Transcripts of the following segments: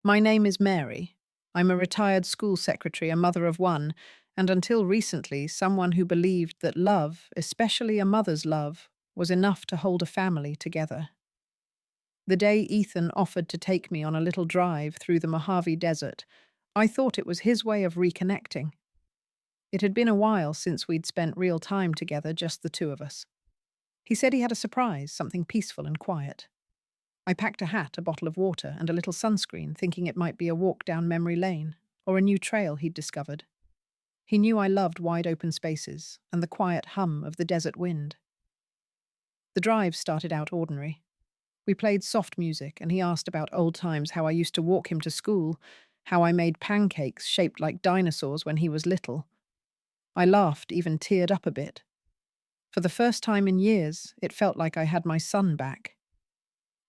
My name is Mary. I'm a retired school secretary, a mother of one, and until recently, someone who believed that love, especially a mother's love, was enough to hold a family together. The day Ethan offered to take me on a little drive through the Mojave Desert, I thought it was his way of reconnecting. It had been a while since we'd spent real time together, just the two of us. He said he had a surprise, something peaceful and quiet. I packed a hat, a bottle of water, and a little sunscreen, thinking it might be a walk down memory lane, or a new trail he'd discovered. He knew I loved wide open spaces and the quiet hum of the desert wind. The drive started out ordinary. We played soft music, and he asked about old times, how I used to walk him to school, how I made pancakes shaped like dinosaurs when he was little. I laughed, even teared up a bit. For the first time in years, it felt like I had my son back.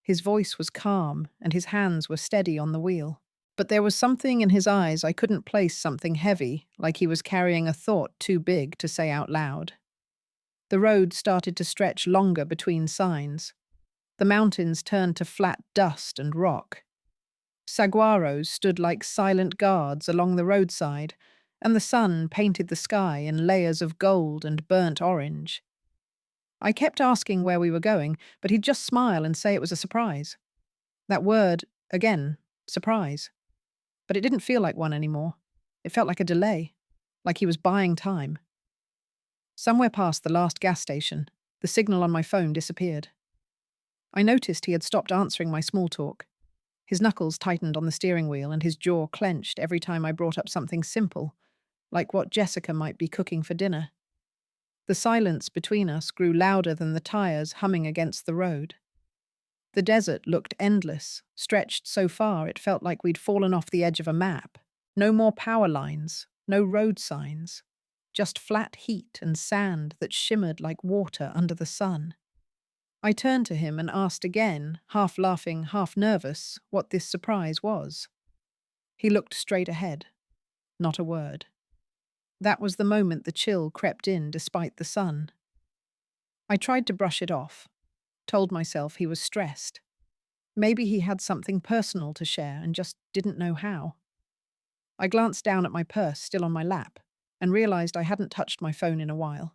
His voice was calm, and his hands were steady on the wheel. But there was something in his eyes I couldn't place, something heavy, like he was carrying a thought too big to say out loud. The road started to stretch longer between signs. The mountains turned to flat dust and rock. Saguaros stood like silent guards along the roadside, and the sun painted the sky in layers of gold and burnt orange. I kept asking where we were going, but he'd just smile and say it was a surprise. That word, again, surprise. But it didn't feel like one anymore. It felt like a delay, like he was buying time. Somewhere past the last gas station, the signal on my phone disappeared. I noticed he had stopped answering my small talk. His knuckles tightened on the steering wheel and his jaw clenched every time I brought up something simple, like what Jessica might be cooking for dinner. The silence between us grew louder than the tires humming against the road. The desert looked endless, stretched so far it felt like we'd fallen off the edge of a map. No more power lines, no road signs, just flat heat and sand that shimmered like water under the sun. I turned to him and asked again, half laughing, half nervous, what this surprise was. He looked straight ahead. Not a word. That was the moment the chill crept in despite the sun. I tried to brush it off, told myself he was stressed. Maybe he had something personal to share and just didn't know how. I glanced down at my purse still on my lap and realized I hadn't touched my phone in a while.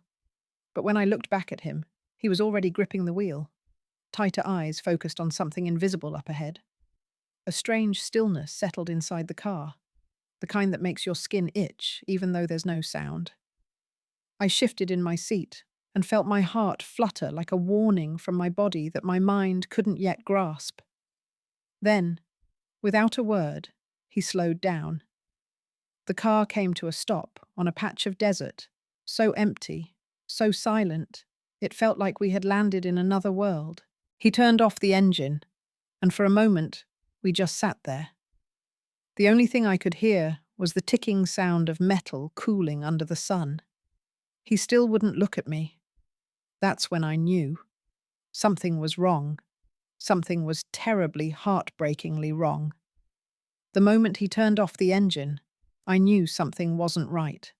But when I looked back at him, he was already gripping the wheel, tighter eyes focused on something invisible up ahead. A strange stillness settled inside the car, the kind that makes your skin itch even though there's no sound. I shifted in my seat and felt my heart flutter like a warning from my body that my mind couldn't yet grasp. Then, without a word, he slowed down. The car came to a stop on a patch of desert, so empty, so silent, it felt like we had landed in another world. He turned off the engine, and for a moment, we just sat there. The only thing I could hear was the ticking sound of metal cooling under the sun. He still wouldn't look at me. That's when I knew. Something was wrong. Something was terribly, heartbreakingly wrong. The moment he turned off the engine, I knew something wasn't right.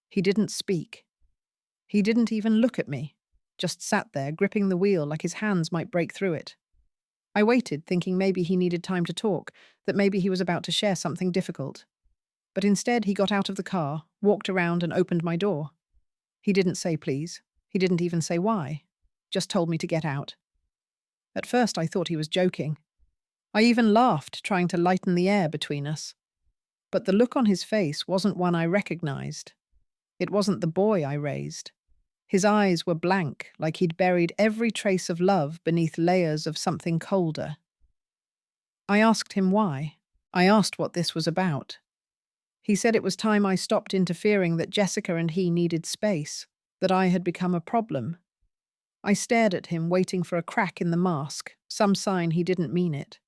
He didn't speak. He didn't even look at me, just sat there gripping the wheel like his hands might break through it. I waited, thinking maybe he needed time to talk, that maybe he was about to share something difficult. But instead he got out of the car, walked around and opened my door. He didn't say please. He didn't even say why. Just told me to get out. At first I thought he was joking. I even laughed, trying to lighten the air between us. But the look on his face wasn't one I recognized. It wasn't the boy I raised. His eyes were blank, like he'd buried every trace of love beneath layers of something colder. I asked him why. I asked what this was about. He said it was time I stopped interfering, that Jessica and he needed space, that I had become a problem. I stared at him, waiting for a crack in the mask, some sign he didn't mean it.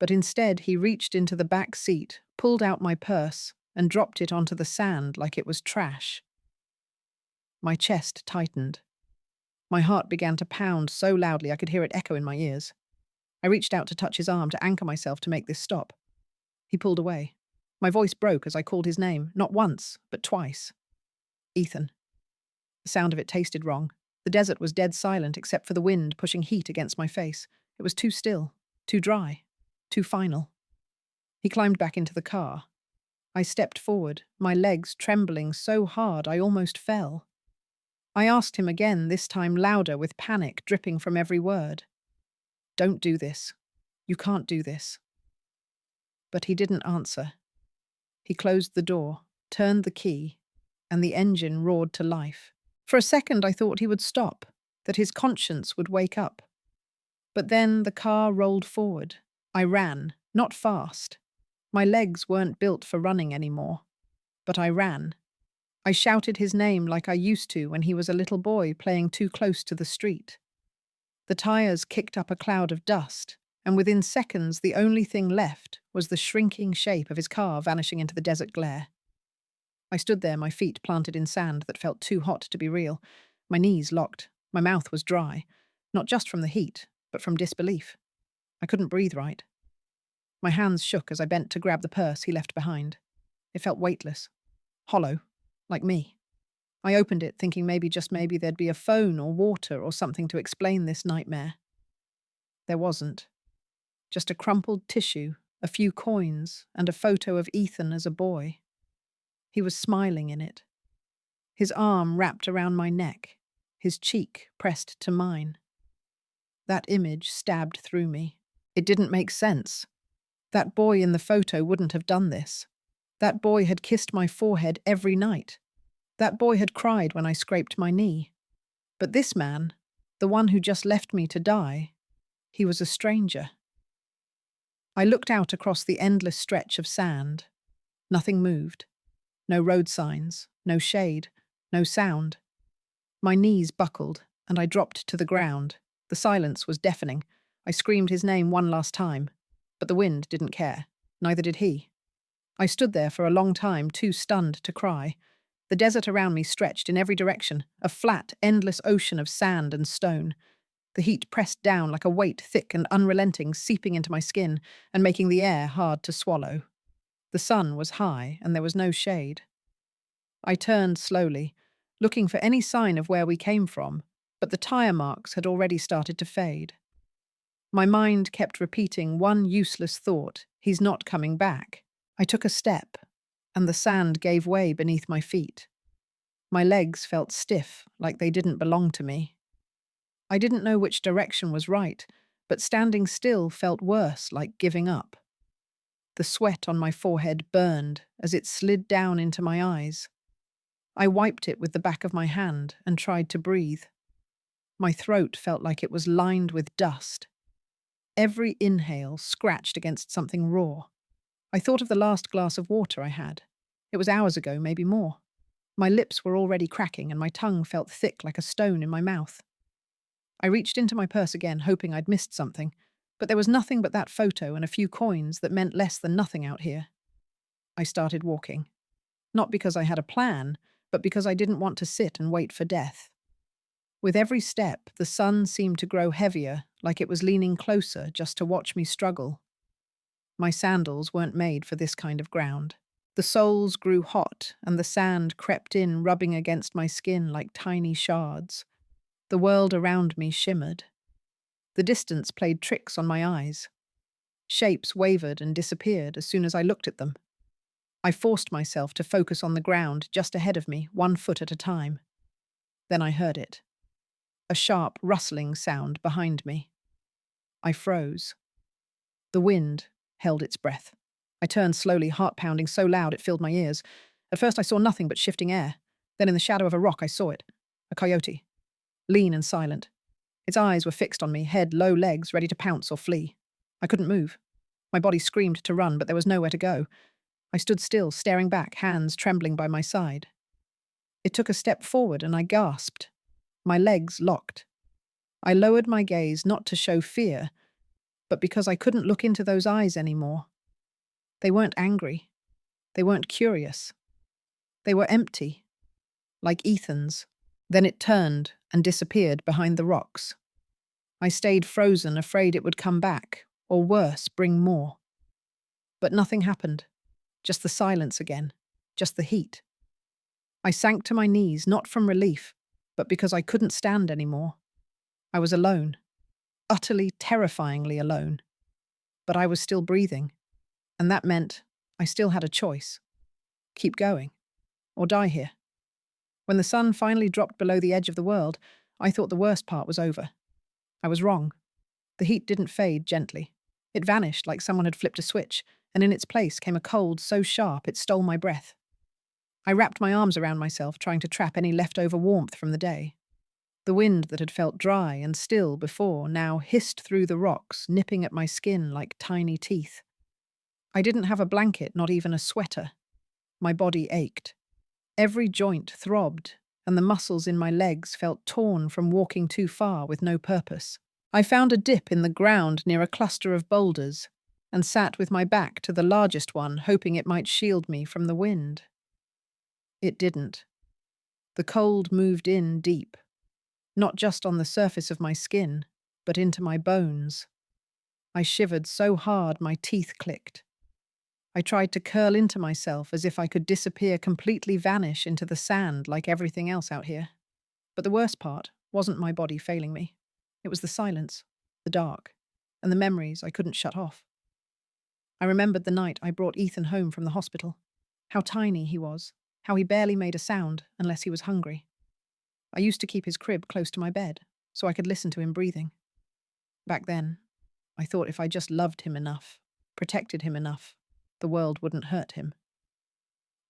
But instead he reached into the back seat, pulled out my purse, and dropped it onto the sand like it was trash. My chest tightened. My heart began to pound so loudly I could hear it echo in my ears. I reached out to touch his arm to anchor myself to make this stop. He pulled away. My voice broke as I called his name, not once, but twice. Ethan. The sound of it tasted wrong. The desert was dead silent except for the wind pushing heat against my face. It was too still, too dry, too final. He climbed back into the car. I stepped forward, my legs trembling so hard I almost fell. I asked him again, this time louder, with panic dripping from every word. "Don't do this. You can't do this." But he didn't answer. He closed the door, turned the key, and the engine roared to life. For a second I thought he would stop, that his conscience would wake up. But then the car rolled forward. I ran, not fast. My legs weren't built for running anymore. But I ran. I shouted his name like I used to when he was a little boy playing too close to the street. The tires kicked up a cloud of dust, and within seconds the only thing left was the shrinking shape of his car vanishing into the desert glare. I stood there, my feet planted in sand that felt too hot to be real, my knees locked, my mouth was dry, not just from the heat, but from disbelief. I couldn't breathe right. My hands shook as I bent to grab the purse he left behind. It felt weightless, hollow, like me. I opened it, thinking maybe, just maybe, there'd be a phone or water or something to explain this nightmare. There wasn't. Just a crumpled tissue, a few coins, and a photo of Ethan as a boy. He was smiling in it. His arm wrapped around my neck, his cheek pressed to mine. That image stabbed through me. It didn't make sense. That boy in the photo wouldn't have done this. That boy had kissed my forehead every night. That boy had cried when I scraped my knee. But this man, the one who just left me to die, he was a stranger. I looked out across the endless stretch of sand. Nothing moved. No road signs, no shade, no sound. My knees buckled, and I dropped to the ground. The silence was deafening. I screamed his name one last time, but the wind didn't care. Neither did he. I stood there for a long time, too stunned to cry. The desert around me stretched in every direction, a flat, endless ocean of sand and stone. The heat pressed down like a weight, thick and unrelenting, seeping into my skin and making the air hard to swallow. The sun was high, and there was no shade. I turned slowly, looking for any sign of where we came from, but the tire marks had already started to fade. My mind kept repeating one useless thought: he's not coming back. I took a step, and the sand gave way beneath my feet. My legs felt stiff, like they didn't belong to me. I didn't know which direction was right, but standing still felt worse, like giving up. The sweat on my forehead burned as it slid down into my eyes. I wiped it with the back of my hand and tried to breathe. My throat felt like it was lined with dust. Every inhale scratched against something raw. I thought of the last glass of water I had. It was hours ago, maybe more. My lips were already cracking and my tongue felt thick like a stone in my mouth. I reached into my purse again, hoping I'd missed something, but there was nothing but that photo and a few coins that meant less than nothing out here. I started walking. Not because I had a plan, but because I didn't want to sit and wait for death. With every step, the sun seemed to grow heavier, like it was leaning closer just to watch me struggle. My sandals weren't made for this kind of ground. The soles grew hot, and the sand crept in, rubbing against my skin like tiny shards. The world around me shimmered. The distance played tricks on my eyes. Shapes wavered and disappeared as soon as I looked at them. I forced myself to focus on the ground just ahead of me, 1 foot at a time. Then I heard it. A sharp, rustling sound behind me. I froze. The wind held its breath. I turned slowly, heart pounding so loud it filled my ears. At first I saw nothing but shifting air. Then in the shadow of a rock I saw it. A coyote. Lean and silent. Its eyes were fixed on me, head low, legs ready to pounce or flee. I couldn't move. My body screamed to run, but there was nowhere to go. I stood still, staring back, hands trembling by my side. It took a step forward and I gasped. My legs locked. I lowered my gaze not to show fear, but because I couldn't look into those eyes anymore. They weren't angry. They weren't curious. They were empty, like Ethan's. Then it turned and disappeared behind the rocks. I stayed frozen, afraid it would come back, or worse, bring more. But nothing happened. Just the silence again. Just the heat. I sank to my knees, not from relief, but because I couldn't stand anymore. I was alone. Utterly, terrifyingly alone. But I was still breathing. And that meant I still had a choice: keep going or die here. When the sun finally dropped below the edge of the world, I thought the worst part was over. I was wrong. The heat didn't fade gently. It vanished like someone had flipped a switch, and in its place came a cold so sharp it stole my breath. I wrapped my arms around myself, trying to trap any leftover warmth from the day. The wind that had felt dry and still before now hissed through the rocks, nipping at my skin like tiny teeth. I didn't have a blanket, not even a sweater. My body ached. Every joint throbbed, and the muscles in my legs felt torn from walking too far with no purpose. I found a dip in the ground near a cluster of boulders and sat with my back to the largest one, hoping it might shield me from the wind. It didn't. The cold moved in deep, not just on the surface of my skin, but into my bones. I shivered so hard my teeth clicked. I tried to curl into myself as if I could disappear, completely vanish into the sand like everything else out here. But the worst part wasn't my body failing me. It was the silence, the dark, and the memories I couldn't shut off. I remembered the night I brought Ethan home from the hospital. How tiny he was, how he barely made a sound unless he was hungry. I used to keep his crib close to my bed, so I could listen to him breathing. Back then, I thought if I just loved him enough, protected him enough, the world wouldn't hurt him.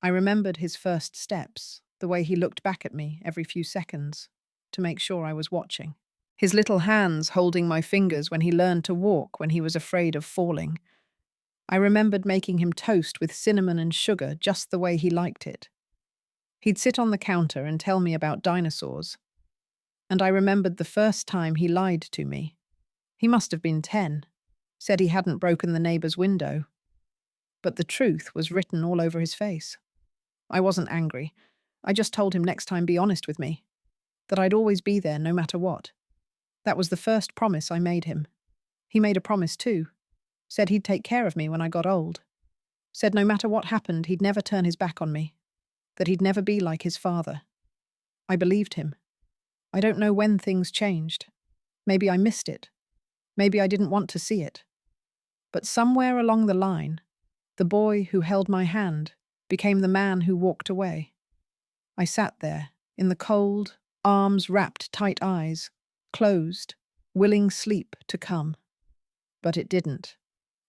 I remembered his first steps, the way he looked back at me every few seconds, to make sure I was watching. His little hands holding my fingers when he learned to walk when he was afraid of falling. I remembered making him toast with cinnamon and sugar just the way he liked it. He'd sit on the counter and tell me about dinosaurs. And I remembered the first time he lied to me. He must have been 10, said he hadn't broken the neighbor's window. But the truth was written all over his face. I wasn't angry. I just told him next time be honest with me, that I'd always be there no matter what. That was the first promise I made him. He made a promise too. Said he'd take care of me when I got old. Said no matter what happened, he'd never turn his back on me. That he'd never be like his father. I believed him. I don't know when things changed. Maybe I missed it. Maybe I didn't want to see it. But somewhere along the line, the boy who held my hand became the man who walked away. I sat there, in the cold, arms wrapped tight eyes, closed, willing sleep to come. But it didn't.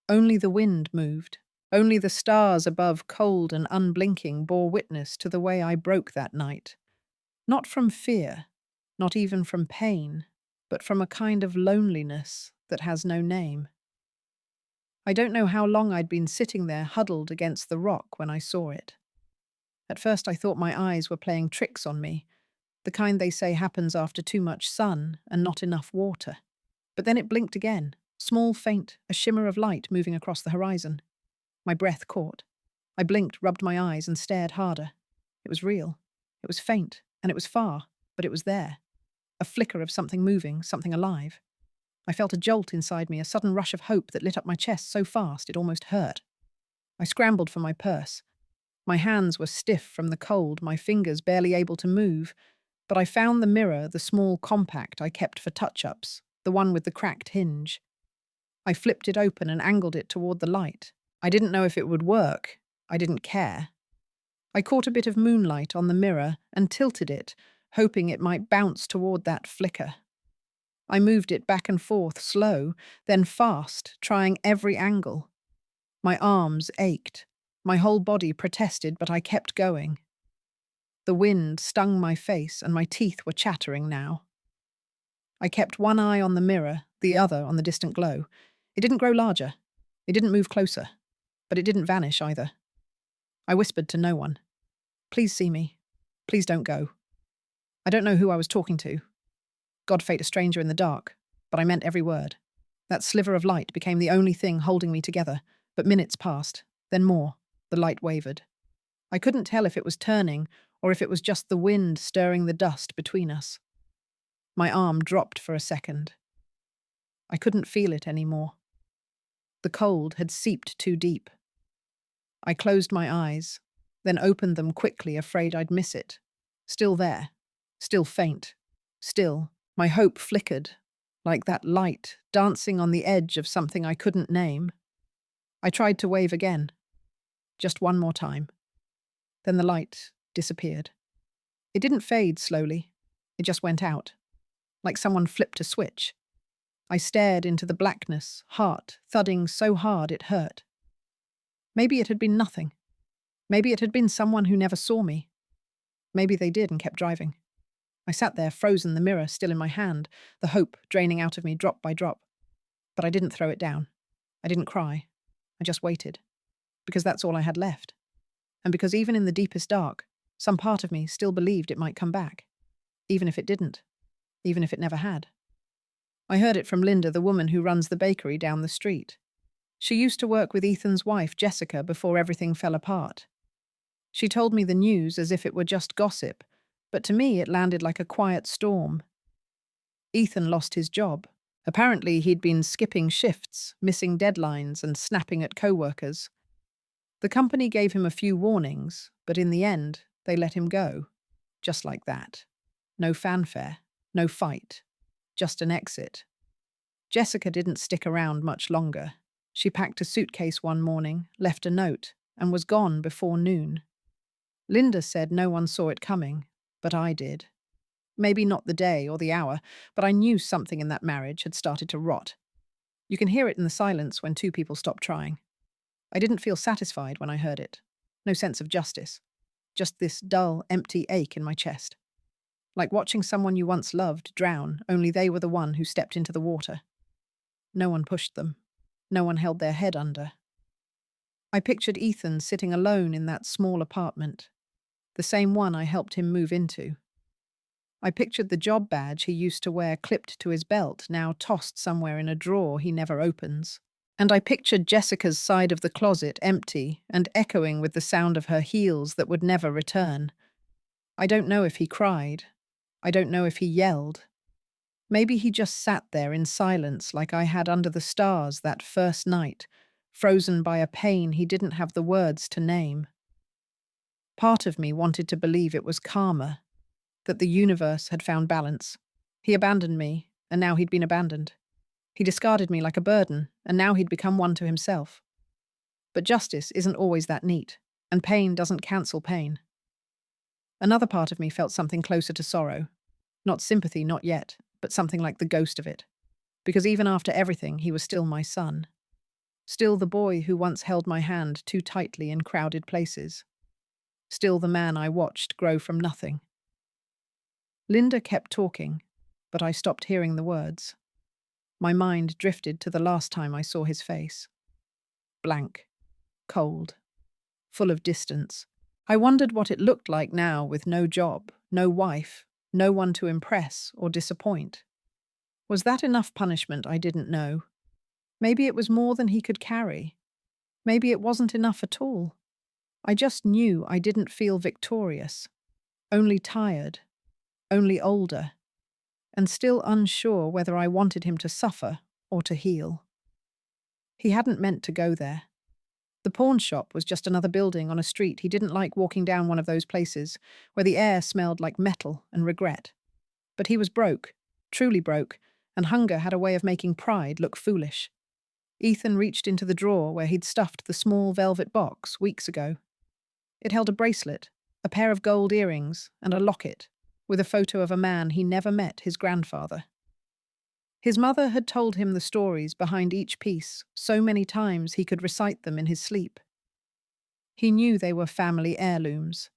Only the wind moved. Only the stars above, cold and unblinking, bore witness to the way I broke that night. Not from fear, not even from pain, but from a kind of loneliness that has no name. I don't know how long I'd been sitting there huddled against the rock when I saw it. At first I thought my eyes were playing tricks on me, the kind they say happens after too much sun and not enough water. But then it blinked again, small, faint, a shimmer of light moving across the horizon. My breath caught. I blinked, rubbed my eyes, and stared harder. It was real. It was faint, and it was far, but it was there. A flicker of something moving, something alive. I felt a jolt inside me, a sudden rush of hope that lit up my chest so fast it almost hurt. I scrambled for my purse. My hands were stiff from the cold, my fingers barely able to move, but I found the mirror, the small compact I kept for touch-ups, the one with the cracked hinge. I flipped it open and angled it toward the light. I didn't know if it would work. I didn't care. I caught a bit of moonlight on the mirror and tilted it, hoping it might bounce toward that flicker. I moved it back and forth, slow, then fast, trying every angle. My arms ached. My whole body protested, but I kept going. The wind stung my face, and my teeth were chattering now. I kept one eye on the mirror, the other on the distant glow. It didn't grow larger. It didn't move closer. But it didn't vanish either. I whispered to no one. Please see me. Please don't go. I don't know who I was talking to. God fate a stranger in the dark, but I meant every word. That sliver of light became the only thing holding me together, but minutes passed, then more. The light wavered. I couldn't tell if it was turning or if it was just the wind stirring the dust between us. My arm dropped for a second. I couldn't feel it anymore. The cold had seeped too deep. I closed my eyes, then opened them quickly, afraid I'd miss it. Still there, still faint, still, my hope flickered, like that light dancing on the edge of something I couldn't name. I tried to wave again, just one more time. Then the light disappeared. It didn't fade slowly. It just went out, like someone flipped a switch. I stared into the blackness, heart thudding so hard it hurt. Maybe it had been nothing. Maybe it had been someone who never saw me. Maybe they did and kept driving. I sat there, frozen, the mirror still in my hand, the hope draining out of me drop by drop. But I didn't throw it down. I didn't cry. I just waited. Because that's all I had left. And because even in the deepest dark, some part of me still believed it might come back. Even if it didn't. Even if it never had. I heard it from Linda, the woman who runs the bakery down the street. She used to work with Ethan's wife, Jessica, before everything fell apart. She told me the news as if it were just gossip, but to me it landed like a quiet storm. Ethan lost his job. Apparently he'd been skipping shifts, missing deadlines and snapping at co-workers. The company gave him a few warnings, but in the end, they let him go. Just like that. No fanfare, no fight, just an exit. Jessica didn't stick around much longer. She packed a suitcase one morning, left a note, and was gone before noon. Linda said no one saw it coming, but I did. Maybe not the day or the hour, but I knew something in that marriage had started to rot. You can hear it in the silence when two people stop trying. I didn't feel satisfied when I heard it. No sense of justice. Just this dull, empty ache in my chest. Like watching someone you once loved drown, only they were the one who stepped into the water. No one pushed them. No one held their head under. I pictured Ethan sitting alone in that small apartment, the same one I helped him move into. I pictured the job badge he used to wear clipped to his belt, now tossed somewhere in a drawer he never opens. And I pictured Jessica's side of the closet empty and echoing with the sound of her heels that would never return. I don't know if he cried. I don't know if he yelled. Maybe he just sat there in silence like I had under the stars that first night, frozen by a pain he didn't have the words to name. Part of me wanted to believe it was karma, that the universe had found balance. He abandoned me, and now he'd been abandoned. He discarded me like a burden, and now he'd become one to himself. But justice isn't always that neat, and pain doesn't cancel pain. Another part of me felt something closer to sorrow. Not sympathy, not yet, but something like the ghost of it. Because even after everything, he was still my son. Still the boy who once held my hand too tightly in crowded places. Still the man I watched grow from nothing. Linda kept talking, but I stopped hearing the words. My mind drifted to the last time I saw his face. Blank, cold, full of distance. I wondered what it looked like now with no job, no wife, no one to impress or disappoint. Was that enough punishment I didn't know? Maybe it was more than he could carry. Maybe it wasn't enough at all. I just knew I didn't feel victorious, only tired, only older, and still unsure whether I wanted him to suffer or to heal. He hadn't meant to go there. The pawn shop was just another building on a street he didn't like walking down, one of those places where the air smelled like metal and regret. But he was broke, truly broke, and hunger had a way of making pride look foolish. Ethan reached into the drawer where he'd stuffed the small velvet box weeks ago. It held a bracelet, a pair of gold earrings, and a locket, with a photo of a man he never met, his grandfather. His mother had told him the stories behind each piece so many times he could recite them in his sleep. He knew they were family heirlooms.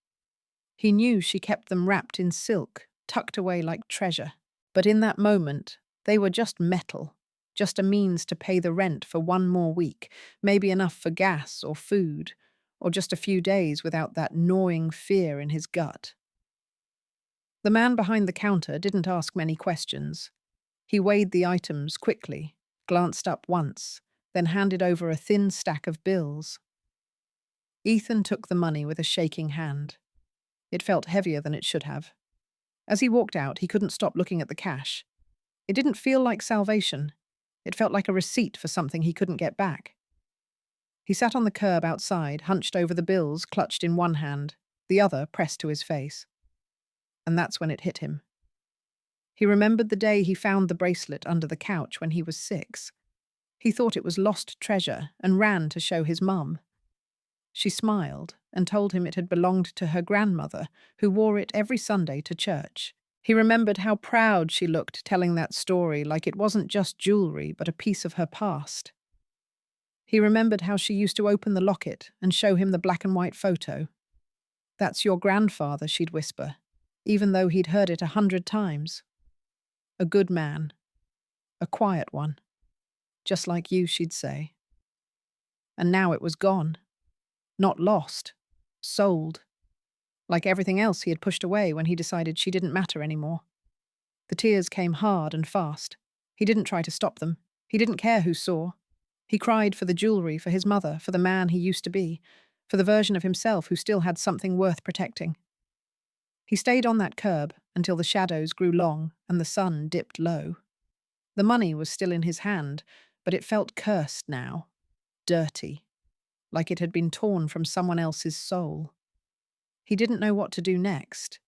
He knew she kept them wrapped in silk, tucked away like treasure. But in that moment, they were just metal, just a means to pay the rent for one more week, maybe enough for gas or food, or just a few days without that gnawing fear in his gut. The man behind the counter didn't ask many questions. He weighed the items quickly, glanced up once, then handed over a thin stack of bills. Ethan took the money with a shaking hand. It felt heavier than it should have. As he walked out, he couldn't stop looking at the cash. It didn't feel like salvation. It felt like a receipt for something he couldn't get back. He sat on the curb outside, hunched over the bills, clutched in one hand, the other pressed to his face. And that's when it hit him. He remembered the day he found the bracelet under the couch when he was 6. He thought it was lost treasure and ran to show his mum. She smiled and told him it had belonged to her grandmother, who wore it every Sunday to church. He remembered how proud she looked telling that story, like it wasn't just jewelry but a piece of her past. He remembered how she used to open the locket and show him the black and white photo. "That's your grandfather," she'd whisper, even though he'd heard it 100 times. "A good man. A quiet one. Just like you," she'd say. And now it was gone. Not lost. Sold. Like everything else he had pushed away when he decided she didn't matter anymore. The tears came hard and fast. He didn't try to stop them. He didn't care who saw. He cried for the jewelry, for his mother, for the man he used to be, for the version of himself who still had something worth protecting. He stayed on that curb until the shadows grew long and the sun dipped low. The money was still in his hand, but it felt cursed now. Dirty. Like it had been torn from someone else's soul. He didn't know what to do next.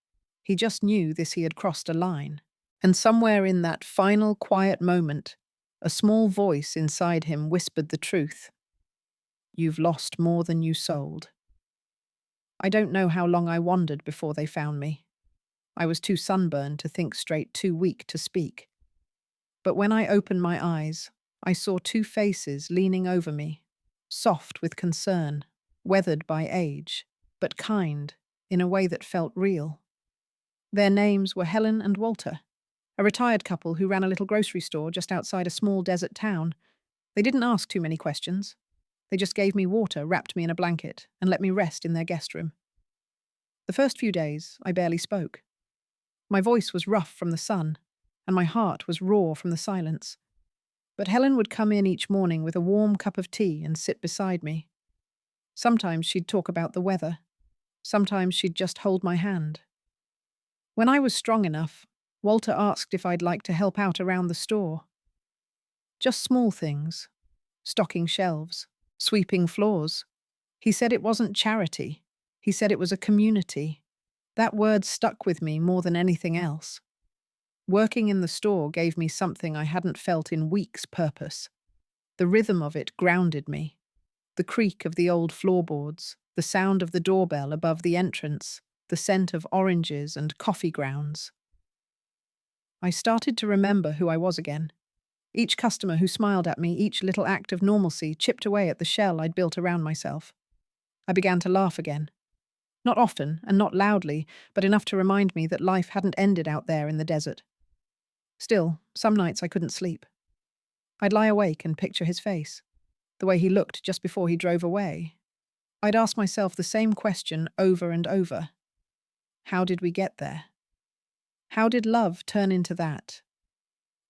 He just knew he had crossed a line. And somewhere in that final quiet moment, a small voice inside him whispered the truth. "You've lost more than you sold." I don't know how long I wandered before they found me. I was too sunburned to think straight, too weak to speak. But when I opened my eyes, I saw two faces leaning over me, soft with concern, weathered by age, but kind in a way that felt real. Their names were Helen and Walter, a retired couple who ran a little grocery store just outside a small desert town. They didn't ask too many questions. They just gave me water, wrapped me in a blanket, and let me rest in their guest room. The first few days, I barely spoke. My voice was rough from the sun, and my heart was raw from the silence. But Helen would come in each morning with a warm cup of tea and sit beside me. Sometimes she'd talk about the weather. Sometimes she'd just hold my hand. When I was strong enough, Walter asked if I'd like to help out around the store. Just small things. Stocking shelves. Sweeping floors. He said it wasn't charity. He said it was a community. That word stuck with me more than anything else. Working in the store gave me something I hadn't felt in weeks: purpose. The rhythm of it grounded me. The creak of the old floorboards, the sound of the doorbell above the entrance, the scent of oranges and coffee grounds. I started to remember who I was again. Each customer who smiled at me, each little act of normalcy chipped away at the shell I'd built around myself. I began to laugh again. Not often and not loudly, but enough to remind me that life hadn't ended out there in the desert. Still, some nights I couldn't sleep. I'd lie awake and picture his face, the way he looked just before he drove away. I'd ask myself the same question over and over. How did we get there? How did love turn into that?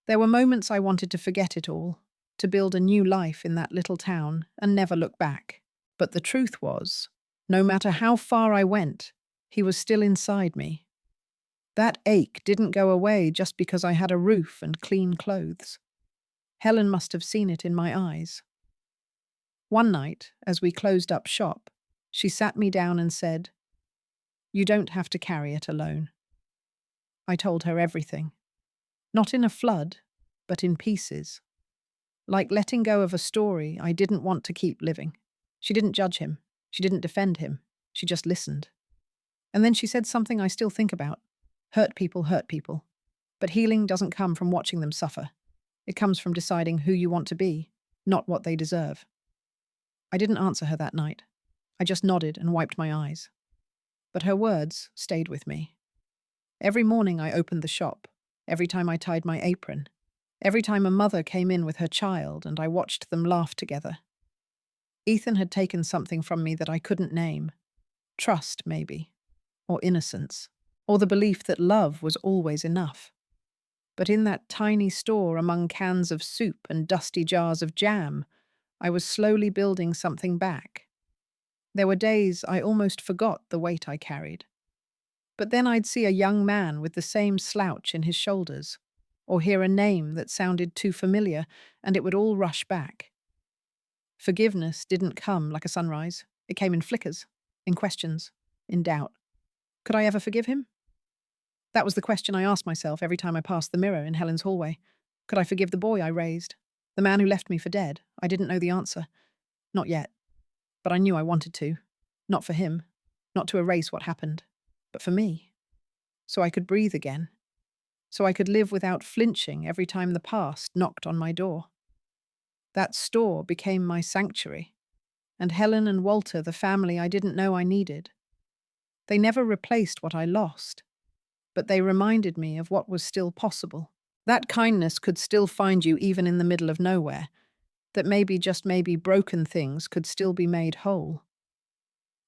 There were moments I wanted to forget it all, to build a new life in that little town and never look back. But the truth was, no matter how far I went, he was still inside me. That ache didn't go away just because I had a roof and clean clothes. Helen must have seen it in my eyes. One night, as we closed up shop, she sat me down and said, "You don't have to carry it alone." I told her everything. Not in a flood, but in pieces. Like letting go of a story I didn't want to keep living. She didn't judge him. She didn't defend him. She just listened. And then she said something I still think about. Hurt people hurt people. But healing doesn't come from watching them suffer. It comes from deciding who you want to be, not what they deserve. I didn't answer her that night. I just nodded and wiped my eyes. But her words stayed with me. Every morning I opened the shop, every time I tied my apron, every time a mother came in with her child and I watched them laugh together. Ethan had taken something from me that I couldn't name. Trust, maybe. Or innocence. Or the belief that love was always enough. But in that tiny store among cans of soup and dusty jars of jam, I was slowly building something back. There were days I almost forgot the weight I carried. But then I'd see a young man with the same slouch in his shoulders, or hear a name that sounded too familiar, and it would all rush back. Forgiveness didn't come like a sunrise. It came in flickers, in questions, in doubt. Could I ever forgive him? That was the question I asked myself every time I passed the mirror in Helen's hallway. Could I forgive the boy I raised? The man who left me for dead. I didn't know the answer. Not yet. But I knew I wanted to. Not for him. Not to erase what happened. But for me. So I could breathe again. So I could live without flinching every time the past knocked on my door. That store became my sanctuary. And Helen and Walter, the family I didn't know I needed. They never replaced what I lost. But they reminded me of what was still possible. That kindness could still find you even in the middle of nowhere. That maybe, just maybe, broken things could still be made whole.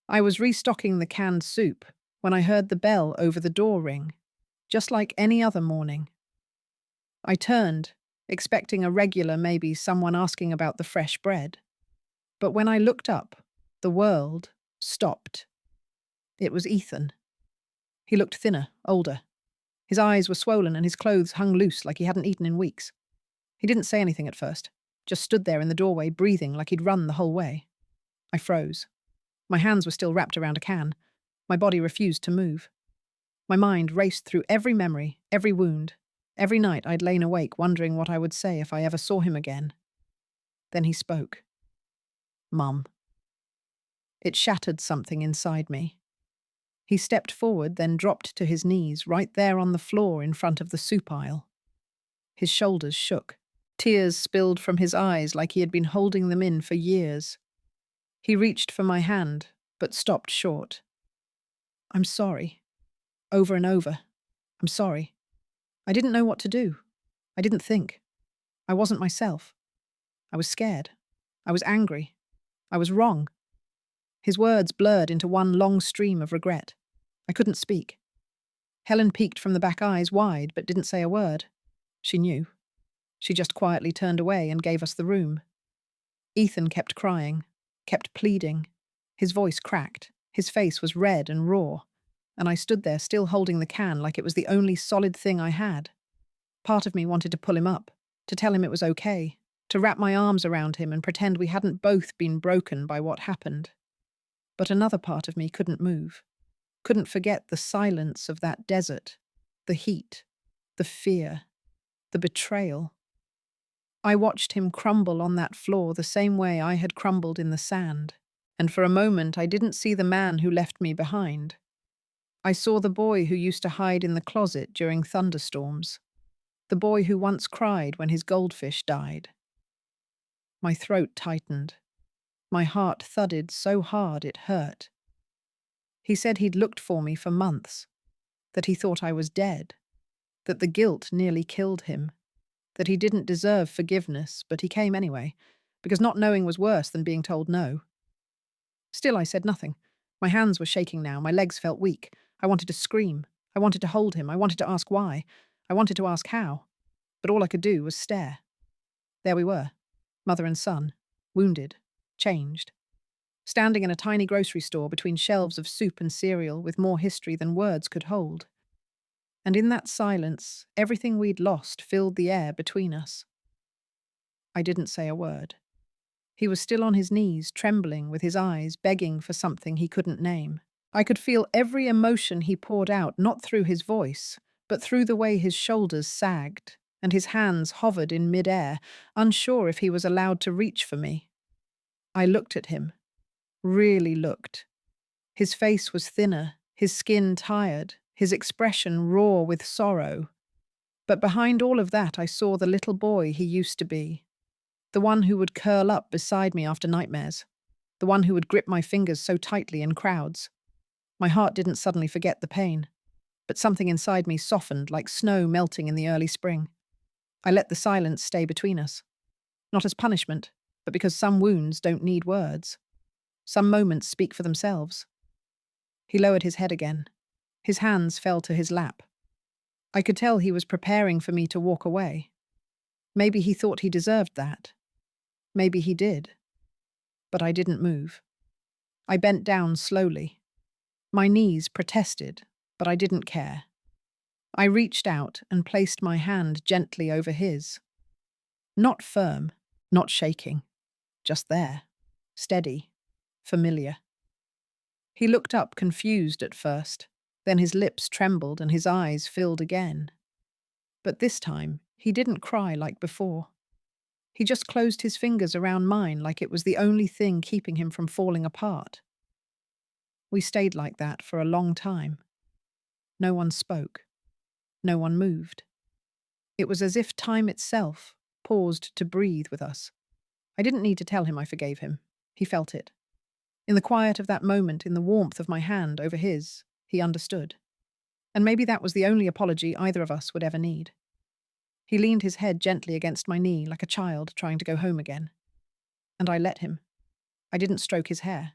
I was restocking the canned soup when I heard the bell over the door ring, just like any other morning. I turned, expecting a regular, maybe someone asking about the fresh bread. But when I looked up, the world stopped. It was Ethan. He looked thinner, older. His eyes were swollen and his clothes hung loose like he hadn't eaten in weeks. He didn't say anything at first, just stood there in the doorway breathing like he'd run the whole way. I froze. My hands were still wrapped around a can. My body refused to move. My mind raced through every memory, every wound. Every night I'd lain awake wondering what I would say if I ever saw him again. Then he spoke. Mum. It shattered something inside me. He stepped forward, then dropped to his knees right there on the floor in front of the soup aisle. His shoulders shook. Tears spilled from his eyes like he had been holding them in for years. He reached for my hand, but stopped short. I'm sorry. Over and over. I'm sorry. I didn't know what to do. I didn't think. I wasn't myself. I was scared. I was angry. I was wrong. His words blurred into one long stream of regret. I couldn't speak. Helen peeked from the back eyes wide, but didn't say a word. She knew. She just quietly turned away and gave us the room. Ethan kept crying, kept pleading. His voice cracked. His face was red and raw. And I stood there still holding the can like it was the only solid thing I had. Part of me wanted to pull him up, to tell him it was okay, to wrap my arms around him and pretend we hadn't both been broken by what happened. But another part of me couldn't move, couldn't forget the silence of that desert, the heat, the fear, the betrayal. I watched him crumble on that floor the same way I had crumbled in the sand, and for a moment I didn't see the man who left me behind. I saw the boy who used to hide in the closet during thunderstorms, the boy who once cried when his goldfish died. My throat tightened. My heart thudded so hard it hurt. He said he'd looked for me for months, that he thought I was dead, that the guilt nearly killed him, that he didn't deserve forgiveness, but he came anyway, because not knowing was worse than being told no. Still, I said nothing. My hands were shaking now, my legs felt weak. I wanted to scream. I wanted to hold him. I wanted to ask why. I wanted to ask how. But all I could do was stare. There we were, mother and son, wounded, changed, standing in a tiny grocery store between shelves of soup and cereal with more history than words could hold. And in that silence, everything we'd lost filled the air between us. I didn't say a word. He was still on his knees, trembling, with his eyes begging for something he couldn't name. I could feel every emotion he poured out, not through his voice, but through the way his shoulders sagged, and his hands hovered in mid-air, unsure if he was allowed to reach for me. I looked at him. Really looked. His face was thinner, his skin tired, his expression raw with sorrow. But behind all of that I saw the little boy he used to be. The one who would curl up beside me after nightmares. The one who would grip my fingers so tightly in crowds. My heart didn't suddenly forget the pain, but something inside me softened like snow melting in the early spring. I let the silence stay between us. Not as punishment, but because some wounds don't need words. Some moments speak for themselves. He lowered his head again. His hands fell to his lap. I could tell he was preparing for me to walk away. Maybe he thought he deserved that. Maybe he did. But I didn't move. I bent down slowly. My knees protested, but I didn't care. I reached out and placed my hand gently over his. Not firm, not shaking. Just there. Steady. Familiar. He looked up, confused at first. Then his lips trembled and his eyes filled again. But this time, he didn't cry like before. He just closed his fingers around mine like it was the only thing keeping him from falling apart. We stayed like that for a long time. No one spoke. No one moved. It was as if time itself paused to breathe with us. I didn't need to tell him I forgave him. He felt it. In the quiet of that moment, in the warmth of my hand over his, he understood. And maybe that was the only apology either of us would ever need. He leaned his head gently against my knee like a child trying to go home again. And I let him. I didn't stroke his hair.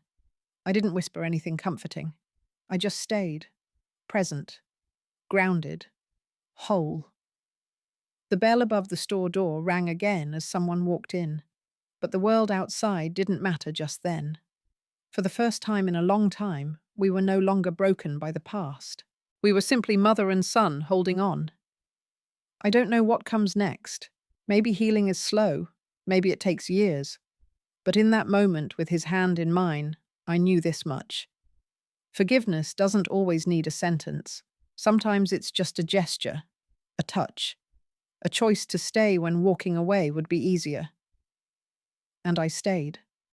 I didn't whisper anything comforting. I just stayed, present, grounded, whole. The bell above the store door rang again as someone walked in, but the world outside didn't matter just then. For the first time in a long time, we were no longer broken by the past. We were simply mother and son holding on. I don't know what comes next. Maybe healing is slow, maybe it takes years. But in that moment, with his hand in mine, I knew this much. Forgiveness doesn't always need a sentence. Sometimes it's just a gesture, a touch, a choice to stay when walking away would be easier. And I stayed.